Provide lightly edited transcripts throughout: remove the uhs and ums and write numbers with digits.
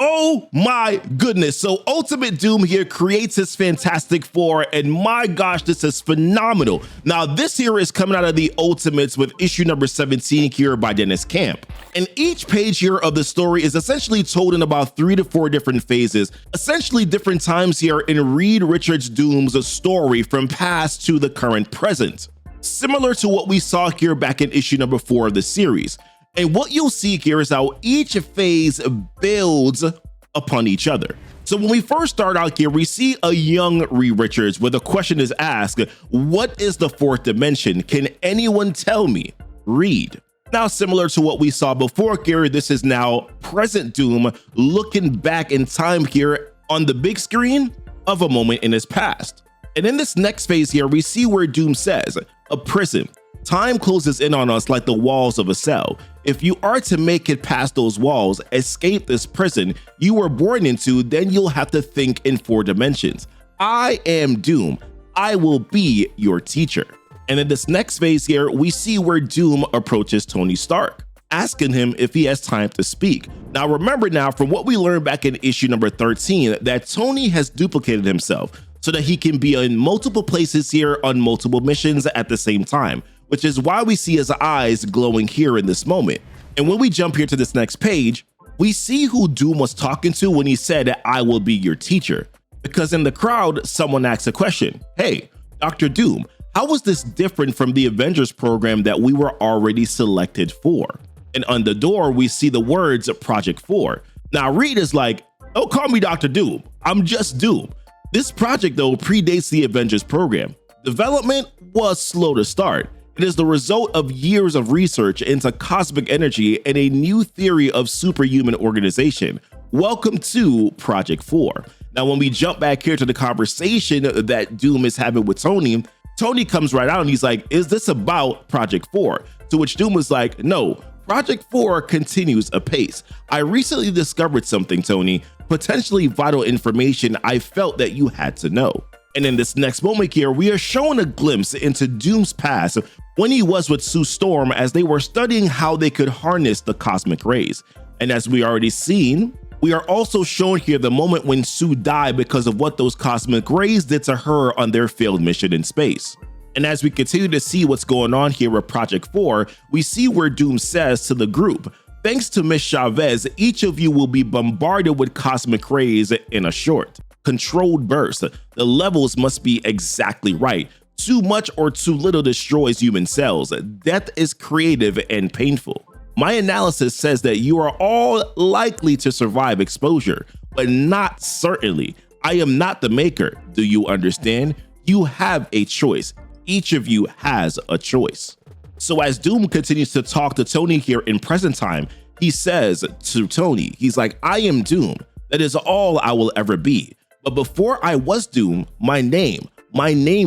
Oh my goodness. So Ultimate Doom here creates his Fantastic Four, and my gosh, this is phenomenal. Now this here is coming out of the Ultimates with issue number 17 here by Deniz Camp. And each page here of the story is essentially told in about 3 to 4 different phases, essentially different times here in Reed Richards' Doom's story from past to the current present, similar to what we saw here back in issue number 4 of the series. And what you'll see here is how each phase builds upon each other. So when we first start out here, we see a young Reed Richards where the question is asked, what is the fourth dimension? Can anyone tell me? Reed. Now, similar to what we saw before here, this is now present Doom looking back in time here on the big screen of a moment in his past. And in this next phase here, we see where Doom says, a prison. Time closes in on us like the walls of a cell. If you are to make it past those walls, escape this prison you were born into, then you'll have to think in 4 dimensions. I am Doom. I will be your teacher. And in this next phase here, we see where Doom approaches Tony Stark, asking him if he has time to speak. Now remember now from what we learned back in issue number 13 that Tony has duplicated himself so that he can be in multiple places here on multiple missions at the same time, which is why we see his eyes glowing here in this moment. And when we jump here to this next page, we see who Doom was talking to when he said, I will be your teacher. Because in the crowd, someone asks a question. Hey, Dr. Doom, how was this different from the Avengers program that we were already selected for? And on the door, we see the words Project 4. Now Reed is like, don't call me Dr. Doom. I'm just Doom. This project though predates the Avengers program. Development was slow to start. It is the result of years of research into cosmic energy and a new theory of superhuman organization. Welcome to Project 4. Now, when we jump back here to the conversation that Doom is having with Tony, Tony comes right out and he's like, is this about Project 4? To which Doom was like, no, Project 4 continues apace. I recently discovered something, Tony, potentially vital information I felt that you had to know. And in this next moment here, we are shown a glimpse into Doom's past when he was with Sue Storm as they were studying how they could harness the cosmic rays. And as we already seen, we are also shown here the moment when Sue died because of what those cosmic rays did to her on their failed mission in space. And as we continue to see what's going on here with Project 4, we see where Doom says to the group, thanks to Miss Chavez, each of you will be bombarded with cosmic rays in a short, controlled burst. The levels must be exactly right. Too much or too little destroys human cells. Death is creative and painful. My analysis says that you are all likely to survive exposure, but not certainly. I am not the maker. Do you understand? You have a choice. Each of you has a choice. So as Doom continues to talk to Tony here in present time, he says to Tony, he's like, I am Doom. That is all I will ever be. But before I was Doom, my name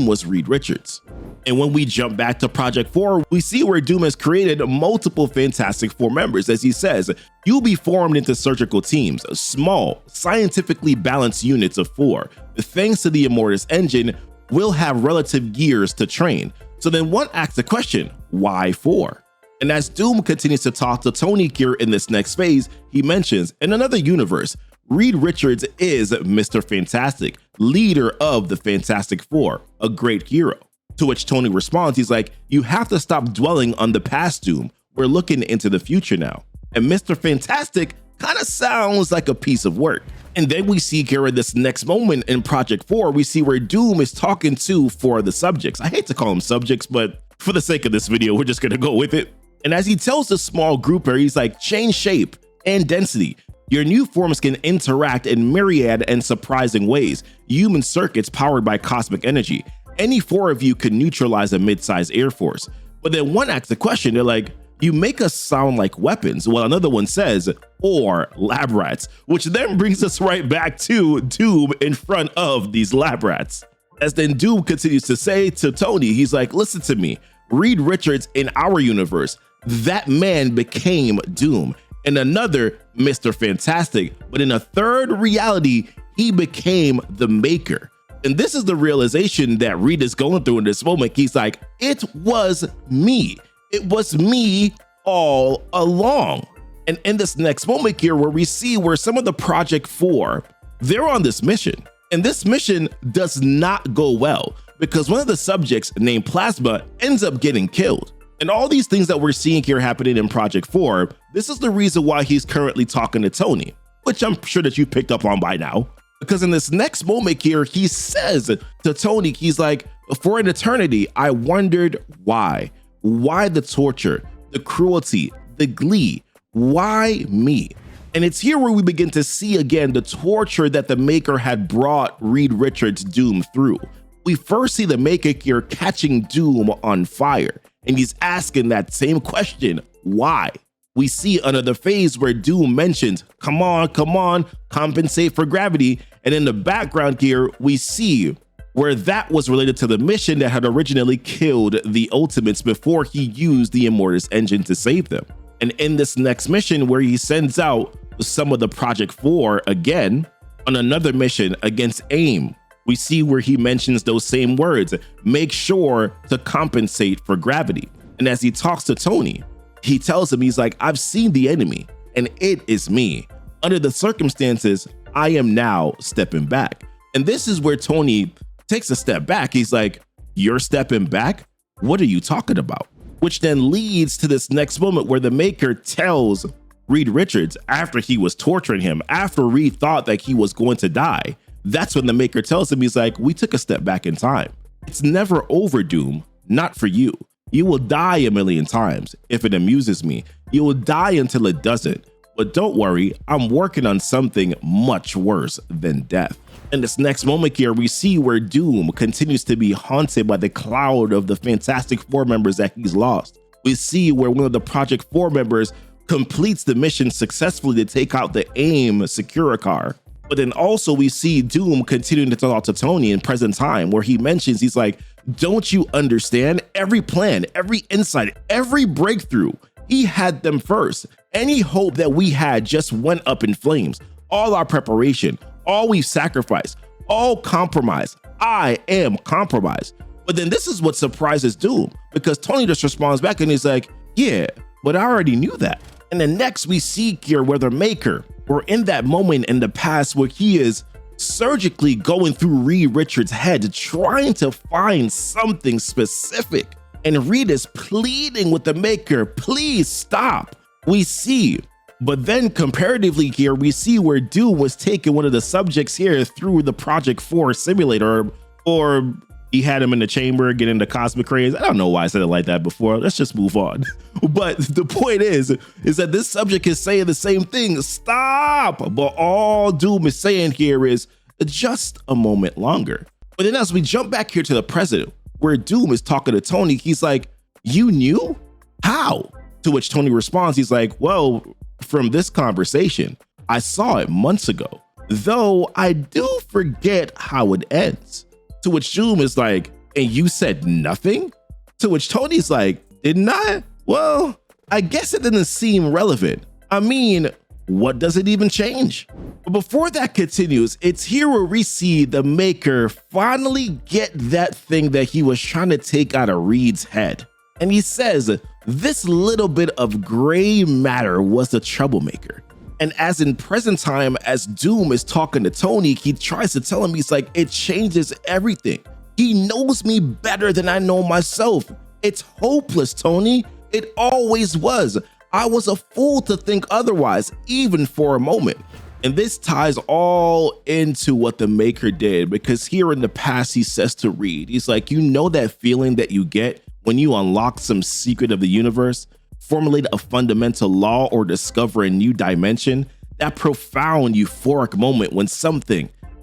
was Reed Richards. And when we jump back to Project 4, we see where Doom has created multiple Fantastic Four members. As he says, you'll be formed into surgical teams, small, scientifically balanced units of 4. Thanks to the Immortus engine, we'll have relative years to train. So then one asks the question, why 4? And as Doom continues to talk to Tony here in this next phase, he mentions, in another universe, Reed Richards is Mr. Fantastic, leader of the Fantastic Four, a great hero. To which Tony responds, he's like, you have to stop dwelling on the past, Doom. We're looking into the future now. And Mr. Fantastic kind of sounds like a piece of work. And then we see here in this next moment in Project 4, we see where Doom is talking to 4 of the subjects. I hate to call them subjects, but for the sake of this video, we're just gonna go with it. And as he tells the small group here, he's like, change shape and density. Your new forms can interact in myriad and surprising ways. Human circuits powered by cosmic energy. Any 4 of you can neutralize a mid-sized air force. But then one asks the question, they're like, you make us sound like weapons. Well, another one says, or lab rats, which then brings us right back to Doom in front of these lab rats. As then Doom continues to say to Tony, he's like, listen to me, Reed Richards in our universe, that man became Doom. In another, Mr. Fantastic, but in a third reality, he became the Maker. And this is the realization that Reed is going through in this moment. He's like, it was me. It was me all along. And in this next moment here, where we see where some of the Project 4, they're on this mission. And this mission does not go well because one of the subjects named Plasma ends up getting killed. And all these things that we're seeing here happening in Project 4, this is the reason why he's currently talking to Tony, which I'm sure that you picked up on by now. Because in this next moment here, he says to Tony, he's like, for an eternity, I wondered why. Why the torture, the cruelty, the glee? Why me? And it's here where we begin to see again the torture that the Maker had brought Reed Richards' Doom through. We first see the Maker here catching Doom on fire, and he's asking that same question, why? We see another phase where Doom mentions, come on, compensate for gravity. And in the background here, we see where that was related to the mission that had originally killed the Ultimates before he used the Immortus engine to save them. And in this next mission where he sends out some of the Project 4 again on another mission against AIM, we see where he mentions those same words, make sure to compensate for gravity. And as he talks to Tony, he tells him, he's like, I've seen the enemy and it is me. Under the circumstances, I am now stepping back. And this is where Tony takes a step back. He's like, you're stepping back? What are you talking about? Which then leads to this next moment where the Maker tells Reed Richards, after he was torturing him, after Reed thought that he was going to die, that's when the Maker tells him, he's like, we took a step back in time. It's never over, Doom, not for you. You will die a million times if it amuses me. You will die until it doesn't. But don't worry, I'm working on something much worse than death. In this next moment here, we see where Doom continues to be haunted by the cloud of the Fantastic Four members that he's lost. We see where one of the Project 4 members completes the mission successfully to take out the AIM Securicar. But then also we see Doom continuing to talk to Tony in present time, where he mentions, he's like, don't you understand? Every plan, every insight, every breakthrough, he had them first. Any hope that we had just went up in flames. All our preparation, all we've sacrificed, all compromise. I am compromised. But then this is what surprises Doom, because Tony just responds back and he's like, yeah, but I already knew that. And then next we see here where the Maker, we're in that moment in the past where he is surgically going through Reed Richards' head, trying to find something specific. And Reed is pleading with the Maker, please stop. We see, but then comparatively here, we see where Doom was taking one of the subjects here through the Project 4 simulator, or he had him in the chamber getting the cosmic rays. I don't know why I said it like that before. Let's just move on. But the point is that this subject is saying the same thing. Stop. But all Doom is saying here is just a moment longer. But then as we jump back here to the present, where Doom is talking to Tony, he's like, you knew? How? To which Tony responds, he's like, well, from this conversation, I saw it months ago, though I do forget how it ends. To which Doom is like, and you said nothing? To which Tony's like, didn't I? Well, I guess it didn't seem relevant. I mean, what does it even change? But before that continues, it's here where we see the Maker finally get that thing that he was trying to take out of Reed's head. And he says, this little bit of gray matter was the troublemaker. And as in present time, as Doom is talking to Tony, he tries to tell him, he's like, it changes everything. He knows me better than I know myself. It's hopeless, Tony. It always was. I was a fool to think otherwise, even for a moment. And this ties all into what the Maker did, because here in the past, he says to Reed, he's like, you know that feeling that you get when you unlock some secret of the universe, formulate a fundamental law, or discover a new dimension? That profound euphoric moment when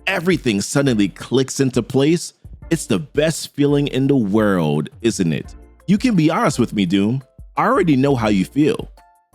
everything suddenly clicks into place? It's the best feeling in the world, isn't it? You can be honest with me, Doom. I already know how you feel.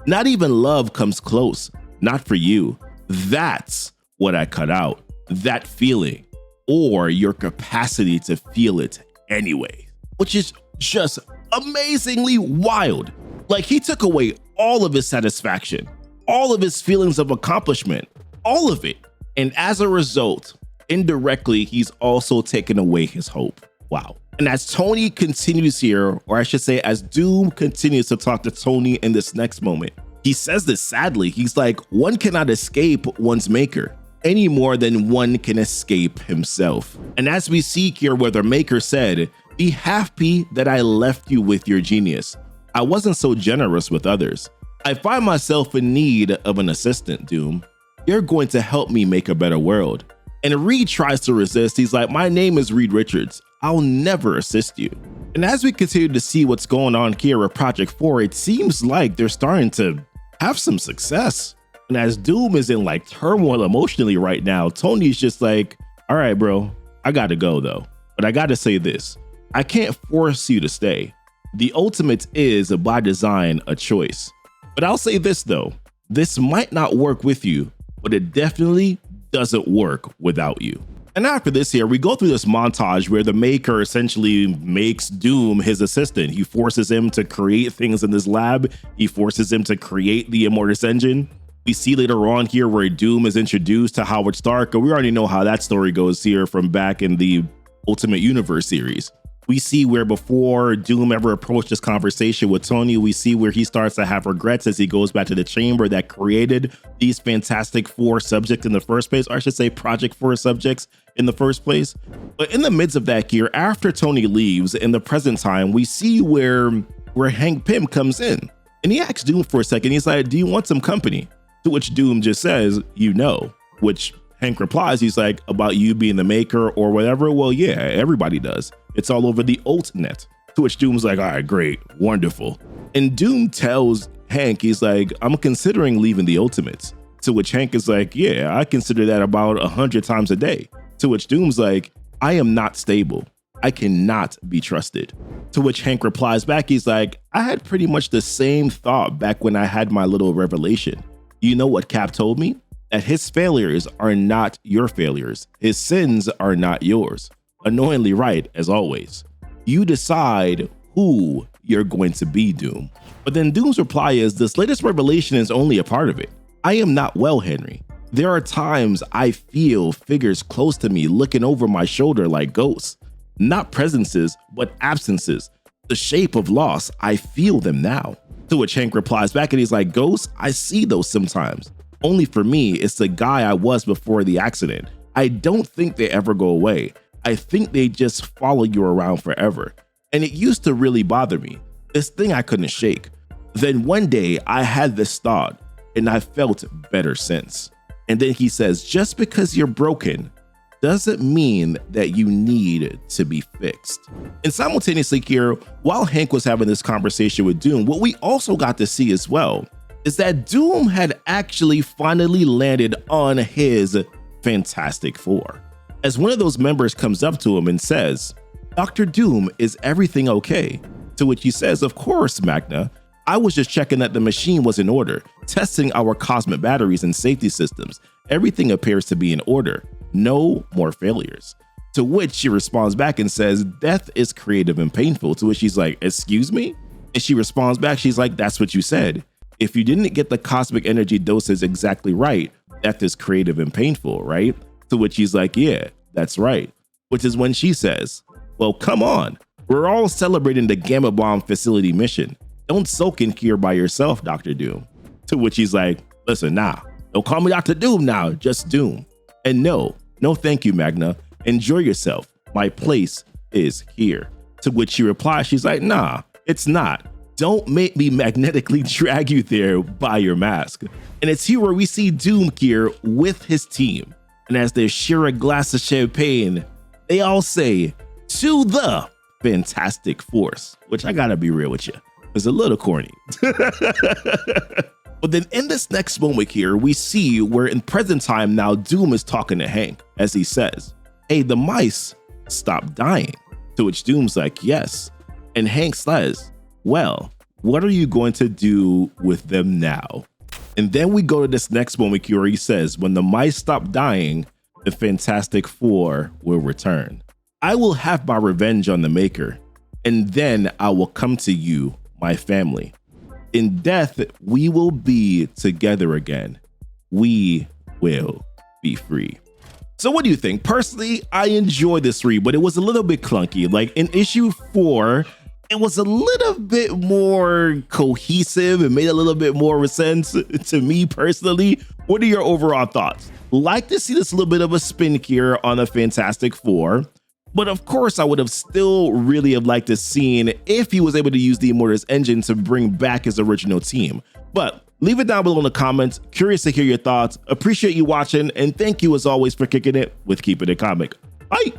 Not even love comes close. Not for you. That's what I cut out. That feeling, or your capacity to feel it anyway, which is just amazingly wild. Like, he took away all of his satisfaction, all of his feelings of accomplishment, all of it. And as a result, indirectly, he's also taken away his hope. Wow. And as Tony continues here, or I should say, as Doom continues to talk to Tony in this next moment, He says this sadly. He's like, one cannot escape one's maker any more than one can escape himself. And as we see here where the maker said, be happy that I left you with your genius. I wasn't so generous with others. I find myself in need of an assistant, Doom. You're going to help me make a better world. And Reed tries to resist. He's like, my name is Reed Richards. I'll never assist you. And as we continue to see what's going on here with Project 4, it seems like they're starting to have some success. And as Doom is in like turmoil emotionally right now, Tony's just like, all right, bro, I gotta go though. But I gotta say this, I can't force you to stay. The ultimate is by design a choice. But I'll say this though, this might not work with you, but it definitely doesn't work without you. And after this here, we go through this montage where the maker essentially makes Doom his assistant. He forces him to create things in this lab. He forces him to create the Immortus engine. We see later on here where Doom is introduced to Howard Stark, and we already know how that story goes here from back in the Ultimate Universe series. We see where before Doom ever approached this conversation with Tony, we see where he starts to have regrets as he goes back to the chamber that created these Fantastic Four subjects in the first place, or I should say Project 4 subjects in the first place. But in the midst of that here, after Tony leaves in the present time, we see where Hank Pym comes in and he asks Doom for a second. He's like, do you want some company? To which Doom just says, you know, which Hank replies, he's like, about you being the maker or whatever. Well, yeah, everybody does. It's all over the Altnet. To which Doom's like, all right, great, wonderful. And Doom tells Hank, he's like, I'm considering leaving the Ultimates. To which Hank is like, yeah, I consider that about 100 times a day. To which Doom's like, I am not stable. I cannot be trusted. To which Hank replies back, he's like, I had pretty much the same thought back when I had my little revelation. You know what Cap told me? That his failures are not your failures. His sins are not yours. Annoyingly right, as always. You decide who you're going to be, Doom. But then Doom's reply is, this latest revelation is only a part of it. I am not well, Henry. There are times I feel figures close to me looking over my shoulder like ghosts. Not presences, but absences. The shape of loss, I feel them now. To which Hank replies back and he's like, ghosts, I see those sometimes. Only for me, it's the guy I was before the accident. I don't think they ever go away. I think they just follow you around forever. And it used to really bother me, this thing I couldn't shake. Then one day I had this thought and I felt better since. And then he says, just because you're broken doesn't mean that you need to be fixed. And simultaneously here, while Hank was having this conversation with Doom, what we also got to see as well is that Doom had actually finally landed on his Fantastic Four. As one of those members comes up to him and says, Dr. Doom, is everything okay? To which he says, of course, Magna. I was just checking that the machine was in order, testing our cosmic batteries and safety systems. Everything appears to be in order. No more failures. To which she responds back and says, death is creative and painful. To which she's like, excuse me? And she responds back, she's like, that's what you said. If you didn't get the cosmic energy doses exactly right, death is creative and painful, right? To which he's like, yeah, that's right. Which is when she says, well, come on. We're all celebrating the Gamma Bomb facility mission. Don't soak in here by yourself, Dr. Doom. To which he's like, listen, nah, don't call me Dr. Doom now, just Doom. And no thank you, Magna. Enjoy yourself. My place is here. To which she replies, she's like, nah, it's not. Don't make me magnetically drag you there by your mask. And it's here where we see Doom here with his team. And as they share a glass of champagne, they all say, to the Fantastic Force, which I gotta be real with you, is a little corny. But then in this next moment here, we see where in present time now Doom is talking to Hank as he says, hey, the mice stopped dying. To which Doom's like, yes. And Hank says, well, what are you going to do with them now? And then we go to this next moment where he says, when the mice stop dying, the Fantastic Four will return. I will have my revenge on the Maker, and then I will come to you, my family. In death, we will be together again. We will be free. So what do you think? Personally, I enjoy this read, but it was a little bit clunky. Like in issue 4, it was a little bit more cohesive. It made a little bit more sense to me personally. What are your overall thoughts? Like to see this little bit of a spin here on the Fantastic Four. But of course, I would have still really have liked to seen if he was able to use the Immortus engine to bring back his original team. But leave it down below in the comments. Curious to hear your thoughts. Appreciate you watching, and thank you as always for kicking it with Keepin It Comic. Bye.